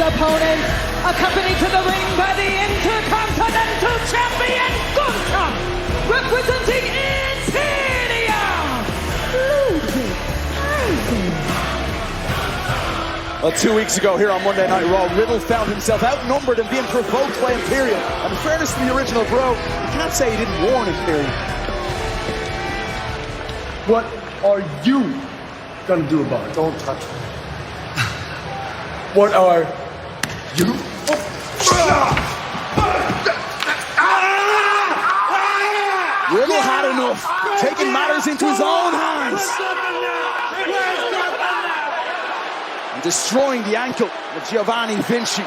opponent, accompanied to the ring by the Intercontinental Champion Gunther, representing Insignia, Ludwig Kaiser. Well, 2 weeks ago here on Monday Night Raw, Riddle found himself outnumbered and being provoked by Imperium. And in fairness to the original Bro, you can't say he didn't warn Imperium. What are you gonna do about it? Don't touch me. What are you? Riddle had enough, taking matters into his own hands. And destroying the ankle of Giovanni Vinci.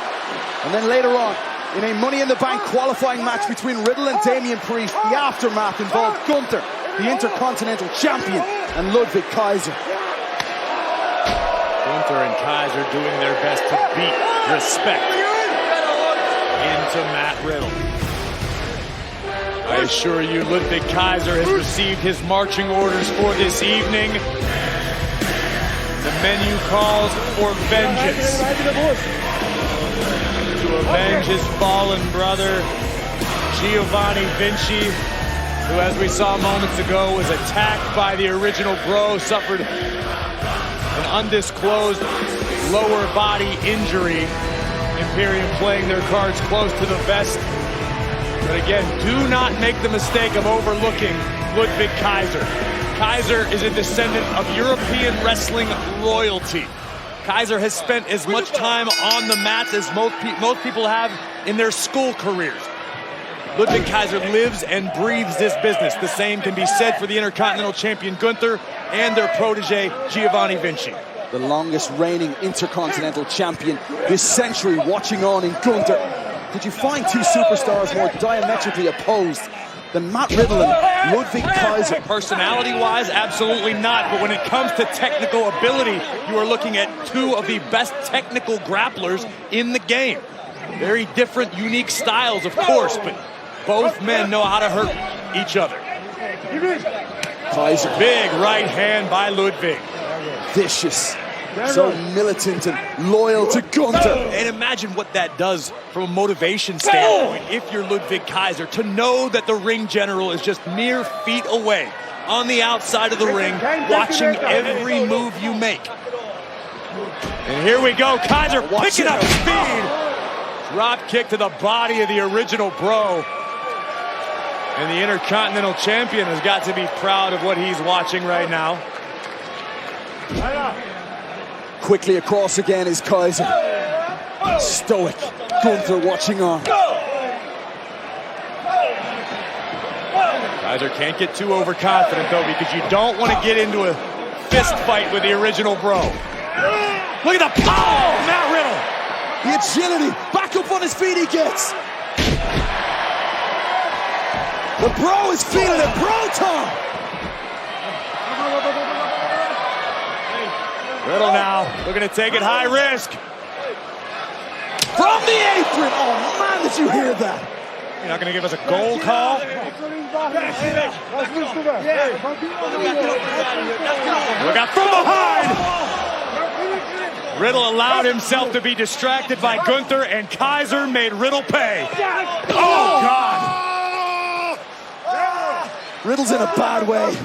And then later on, in a Money in the Bank qualifying match between Riddle and Damian Priest, the aftermath involved Gunther, the Intercontinental Champion, and Ludwig Kaiser. Gunther and Kaiser doing their best to beat respect into Matt Riddle. I assure you, Ludwig Kaiser has received his marching orders for this evening. The menu calls for vengeance. To avenge his fallen brother, Giovanni Vinci, who, as we saw moments ago, was attacked by the original Bro, suffered an undisclosed lower body injury. Imperium playing their cards close to the vest. But again, do not make the mistake of overlooking Ludwig Kaiser. Kaiser is a descendant of European wrestling royalty. Kaiser has spent as much time on the mat as most people have in their school careers. Ludwig Kaiser lives and breathes this business. The same can be said for the Intercontinental Champion Gunther and their protege Giovanni Vinci. The longest reigning Intercontinental Champion this century watching on in Gunther. Could you find two superstars more diametrically opposed than Matt Riddle and Ludwig Kaiser? Personality-wise, absolutely not. But when it comes to technical ability, you are looking at two of the best technical grapplers in the game. Very different, unique styles, of course, but both men know how to hurt each other. Kaiser, big right hand by Ludwig. Vicious, so militant and loyal to Gunther. And imagine what that does from a motivation standpoint if you're Ludwig Kaiser, to know that the ring general is just mere feet away on the outside of the ring, watching every move you make. And here we go, Kaiser picking up speed. Drop kick to the body of the original Bro. And the Intercontinental Champion has got to be proud of what he's watching right now. Quickly across again is Kaiser. Stoic. Gunther watching on. Kaiser can't get too overconfident, though, because you don't want to get into a fist fight with the original Bro. Look at the power of Matt Riddle. The agility. Back up on his feet he gets. The Bro is feeling it. Bro time. Riddle now looking to take it high risk. From the apron. Oh, man, did you hear that? You're not going to give us a goal call? Look out from behind. Riddle allowed himself to be distracted by Gunther, and Kaiser made Riddle pay. Oh, God. Riddle's in a bad way.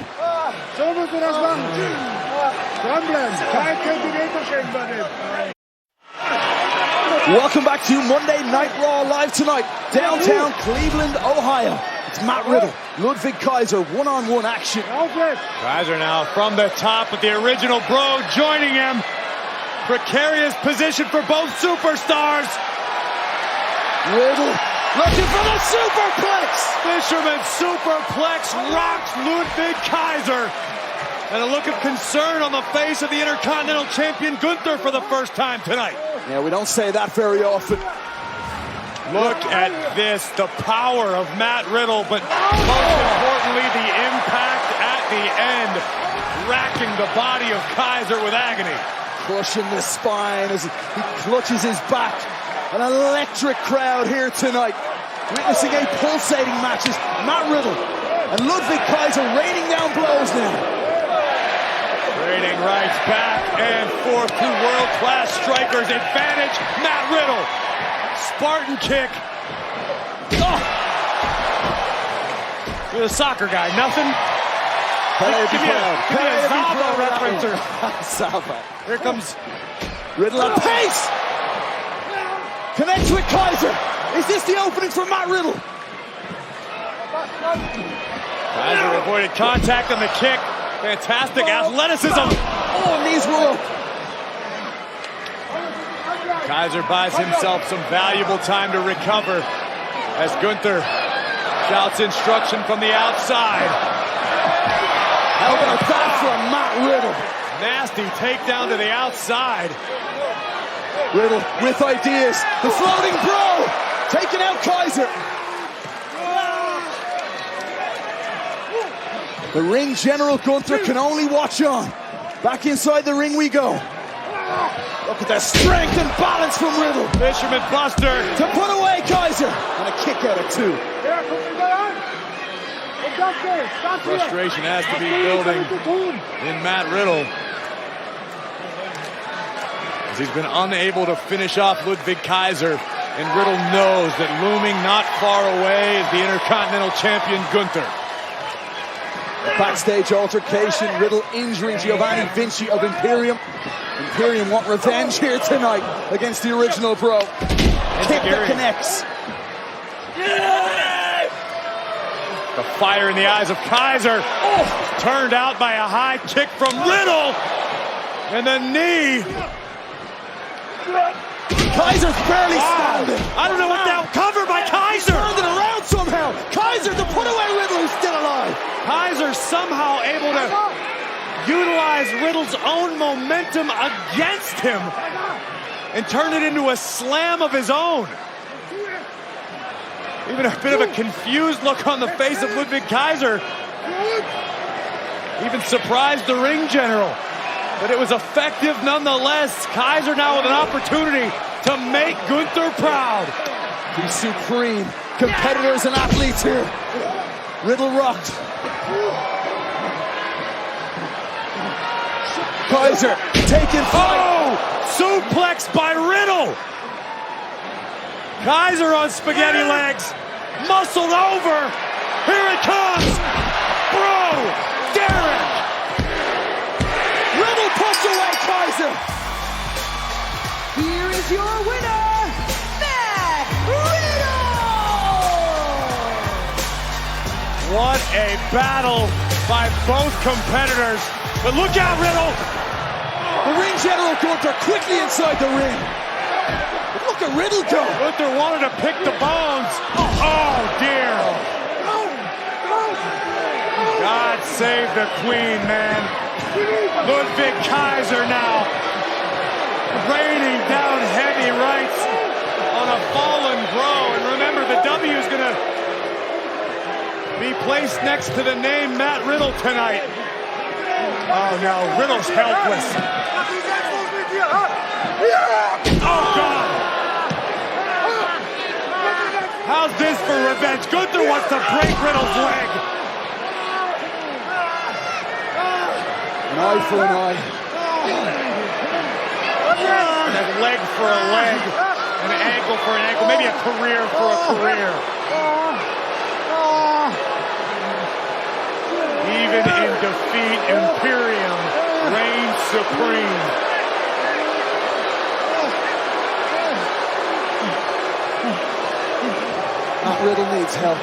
Welcome back to Monday Night Raw, live tonight, downtown Cleveland, Ohio. It's Matt Riddle, Ludwig Kaiser, one-on-one action. Kaiser now from the top with the original Bro joining him. Precarious position for both superstars. Riddle looking for the superplex. Fisherman superplex rocks Ludwig Kaiser. And a look of concern on the face of the Intercontinental Champion Gunther for the first time tonight. Yeah, we don't say that very often. Look at this, the power of Matt Riddle, but most importantly, the impact at the end, racking the body of Kaiser with agony. Crushing the spine as he clutches his back. An electric crowd here tonight, witnessing a pulsating match as Matt Riddle and Ludwig Kaiser raining down blows now. Trading rights back and forth to world-class strikers. Advantage, Matt Riddle. Spartan kick. Oh! You're the soccer guy, nothing? Give me a Zava reference. Zava. Here comes Riddle at pace. Connects with Kaiser. Is this the opening for Matt Riddle? Kaiser avoided contact on the kick. Fantastic athleticism. Oh, knees were up. Kaiser buys himself some valuable time to recover as Gunther shouts instruction from the outside. How about that from Matt Riddle? Nasty takedown to the outside. Riddle with ideas. The floating bro. Taking out Kaiser. The ring general Gunther can only watch on. Back inside the ring we go. Look at the strength and balance from Riddle. Fisherman Buster. To put away Kaiser. And a kick out of 2. Frustration has to be building in Matt Riddle, as he's been unable to finish off Ludwig Kaiser, and Riddle knows that looming not far away is the Intercontinental Champion Gunther. A backstage altercation, Riddle injuring Giovanni Vinci of Imperium. Imperium want revenge here tonight against the original bro. Kick that connects. The fire in the eyes of Kaiser. Oh, turned out by a high kick from Riddle. And the knee. Kaiser's barely standing. I don't know what that cover by Kaiser. Turned it around somehow. Kaiser to put away Riddle, who's still alive. Kaiser somehow able to utilize Riddle's own momentum against him and turn it into a slam of his own. Even a bit of a confused look on the face of Ludwig Kaiser. Even surprised the ring general. But it was effective nonetheless. Kaiser now with an opportunity to make Gunther proud. These supreme competitors and athletes here. Riddle rocked. Kaiser taking flight. Oh! Suplex by Riddle. Kaiser on spaghetti legs. Muscled over. Here it comes. Bro, Derek. Riddle puts away Kaiser. Here is your winner, Matt Riddle! What a battle by both competitors. But look out, Riddle. The ring general Gunther quickly inside the ring. But look at Riddle go. Gunther wanted to pick the bones. Oh, dear. God save the queen, man. Ludwig Kaiser now raining down heavy rights on a fallen bro. And remember, the W is going to be placed next to the name Matt Riddle tonight. Oh, no. Riddle's helpless. Oh, God. How's this for revenge? Gunther wants to break Riddle's leg. An eye for an eye. And a leg for a leg. An ankle for an ankle. Maybe a career for a career. Even in defeat, Imperium reigns supreme. Matt Riddle needs help.